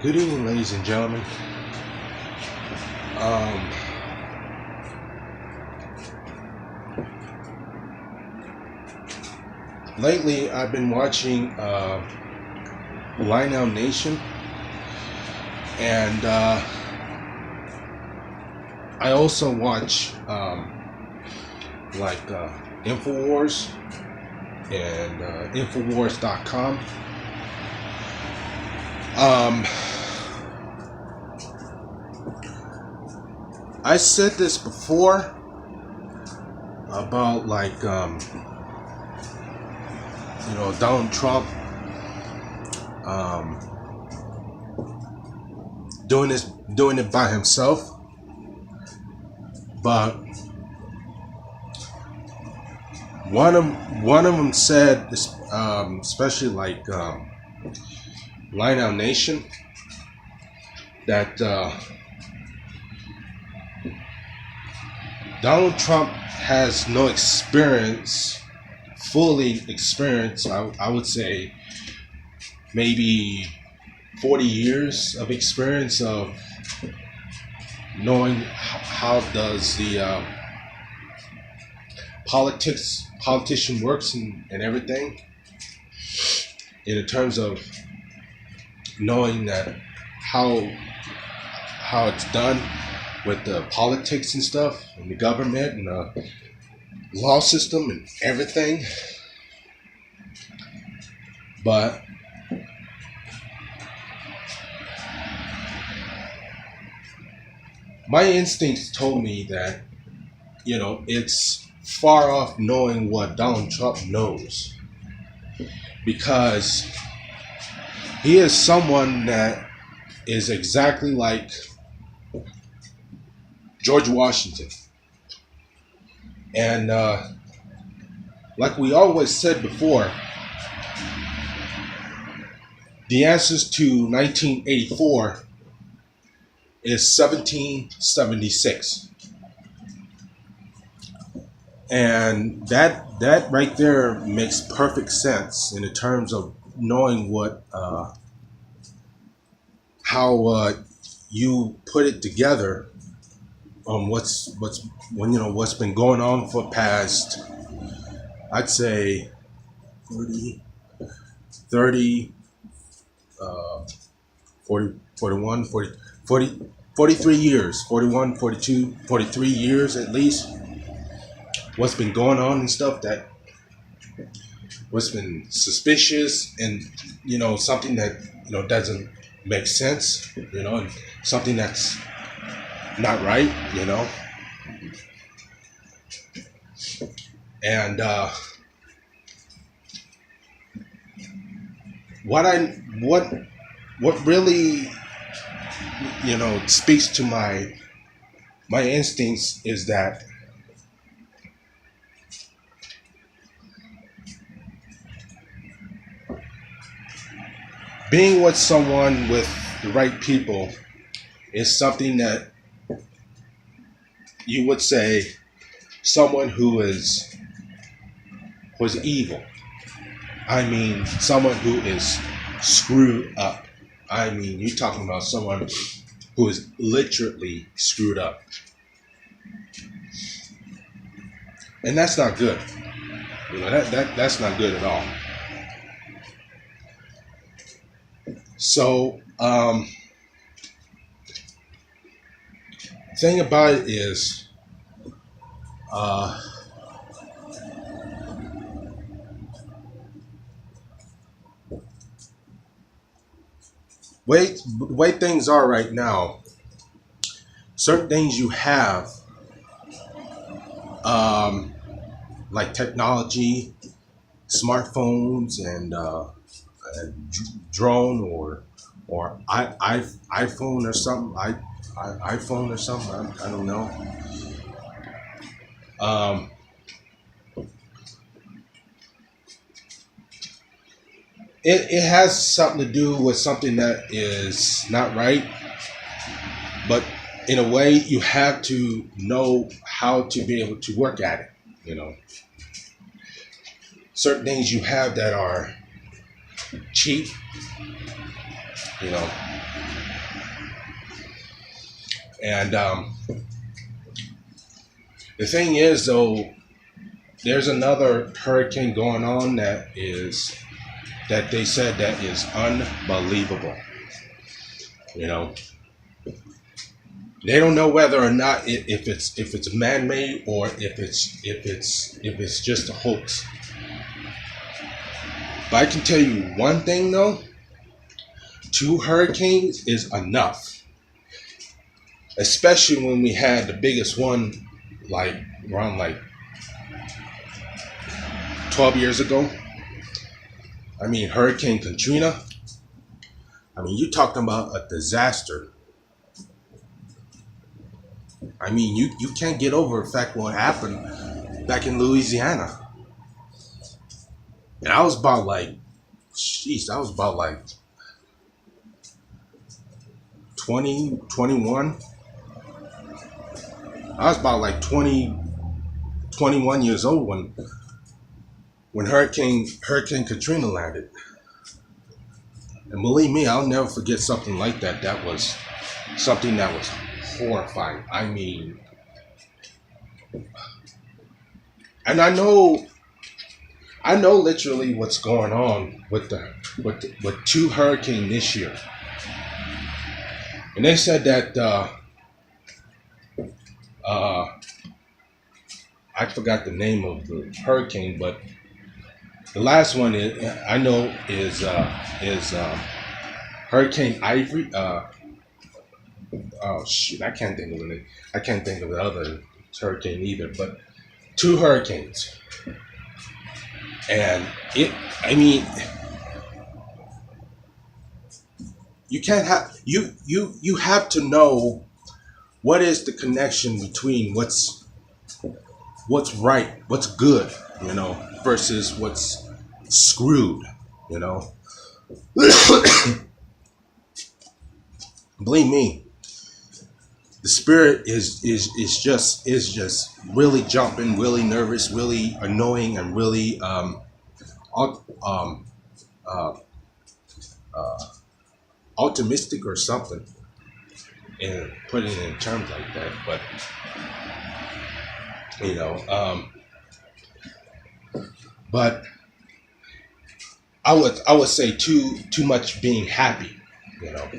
Good evening, ladies and gentlemen. Um, Lately, I've been watching Lionel Nation, and I also watch like Infowars and Infowars.com. Um, I said this before about Donald Trump um, doing it by himself, but one of them said, especially Lionel Nation, that Donald Trump has no experience, fully experience. I would say maybe 40 years of experience of knowing how does the politician works and everything, in terms of knowing that how it's done with the politics and stuff and the government and the law system and everything. But my instincts told me that, it's far off knowing what Donald Trump knows, because he is someone that is exactly like George Washington. And like we always said before, the answers to 1984 is 1776. And that right there makes perfect sense in the terms of knowing what how you put it together on what's been going on for past, I'd say 30 30 40 41 40 40 43 years, 41, 42, 43 years at least, what's been going on and stuff, that what's been suspicious, and something that doesn't make sense, and something that's not right, and what I what really speaks to my instincts is that being with someone with the right people is something that you would say someone who was evil. I mean, someone who is screwed up. I mean, you're talking about someone who is literally screwed up. And that's not good. That's not good at all. So, thing about it is, the way things are right now, certain things you have, like technology, smartphones, and drone or iPhone or something, iPhone or something. I don't know. Um, it has something to do with something that is not right, but in a way, you have to know how to be able to work at it. Certain things you have that are cheap, you know. And the thing is, though, there's another hurricane going on that they said that is unbelievable. You know, they don't know whether or not if it's man-made or if it's just a hoax. But I can tell you one thing though: 2 hurricanes is enough, especially when we had the biggest one like around like 12 years ago. I mean, Hurricane Katrina. I mean, you're talking about a disaster. I mean, you can't get over the fact what happened back in Louisiana. And I was about like 20, 21. I was about like 20, 21 years old when Hurricane Katrina landed. And believe me, I'll never forget something like that. That was something that was horrifying. I mean, and I know literally what's going on with 2 hurricanes this year. And they said that I forgot the name of the hurricane, but the last one I know is Hurricane Ivory. Oh shoot, I can't think of it. I can't think of the other hurricane either. But 2 hurricanes, and I mean, you can't have you have to know what is the connection between what's right, what's good, you know, versus what's screwed, you know. Believe me, the spirit is just really jumping, really nervous, really annoying, and really optimistic or something, and putting it in terms like that. But you know, but I would say too much being happy, you know.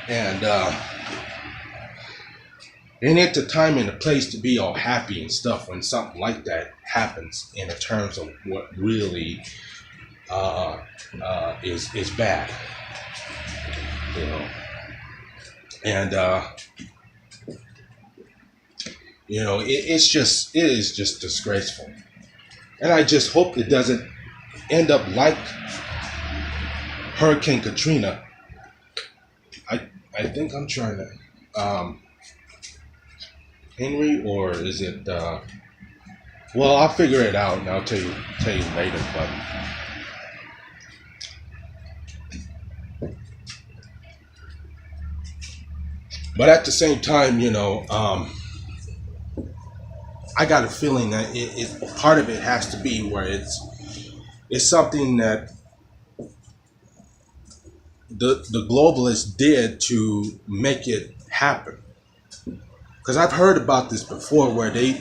And it ain't the time and the place to be all happy and stuff when something like that happens in terms of what really is bad, you know. And you know, it is just disgraceful. And I just hope it doesn't end up like Hurricane Katrina. I think I'm trying to Henry, or is it well, I'll figure it out and I'll tell you later. But at the same time, you know, I got a feeling that it part of it has to be where it's something that the globalists did to make it happen. Because I've heard about this before, where they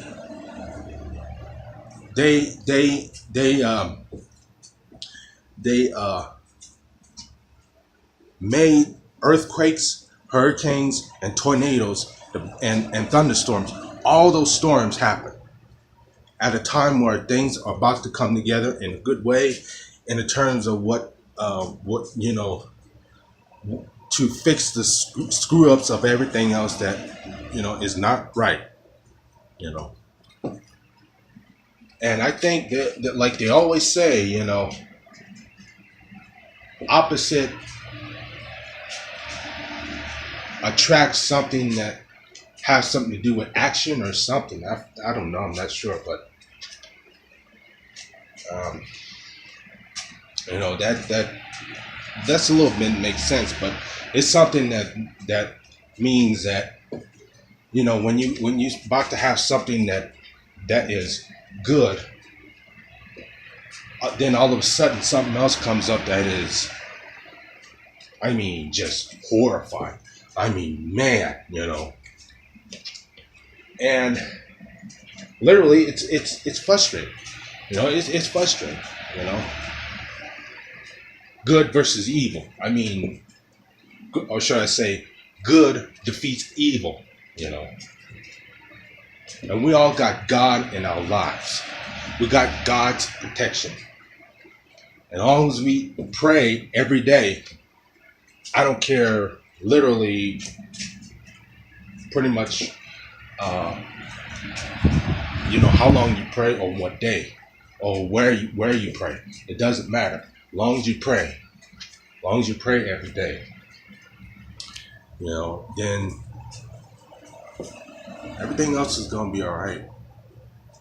made earthquakes, hurricanes, and tornadoes, and thunderstorms. All those storms happen at a time where things are about to come together in a good way, in the terms of what you know, to fix the screw ups of everything else that, you know, is not right, you know. And I think that like they always say, you know, opposite attracts something that has something to do with action or something. I don't know. I'm not sure, but you know, that's a little bit makes sense. But it's something that means that, you know, when you're about to have something that is good, then all of a sudden something else comes up that is I mean, just horrified. I mean, man, and literally, it's frustrating. It's frustrating. You know, good versus evil. I mean, or should I say, good defeats evil. You know, and we all got God in our lives. We got God's protection. And as long as we pray every day, I don't care, literally, pretty much, uh, how long you pray or what day or where you pray. It doesn't matter. As long as you pray, every day, then everything else is gonna be all right.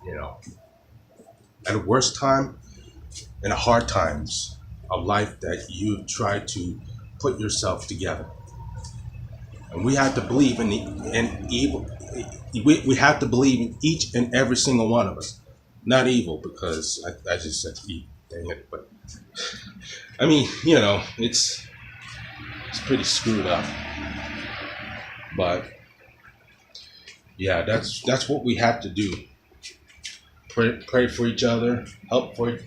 You know, at the worst time, in the hard times of life that you try to put yourself together. And we have to believe in evil. We have to believe in each and every single one of us. Not evil, because I just said evil. Dang it. But I mean, it's pretty screwed up. But yeah, that's what we have to do. Pray for each other, help for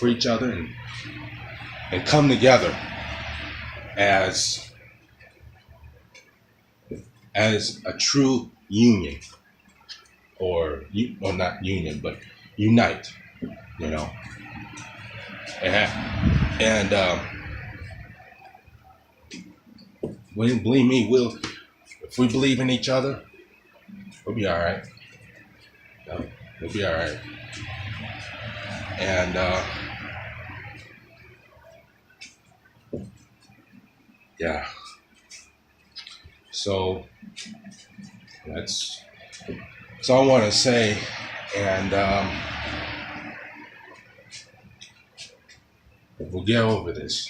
each other, and come together as a true union, or not union, but unite, and believe me, if we believe in each other, we'll be all right. We'll be all right. And yeah, so that's all I want to say. And we'll get over this.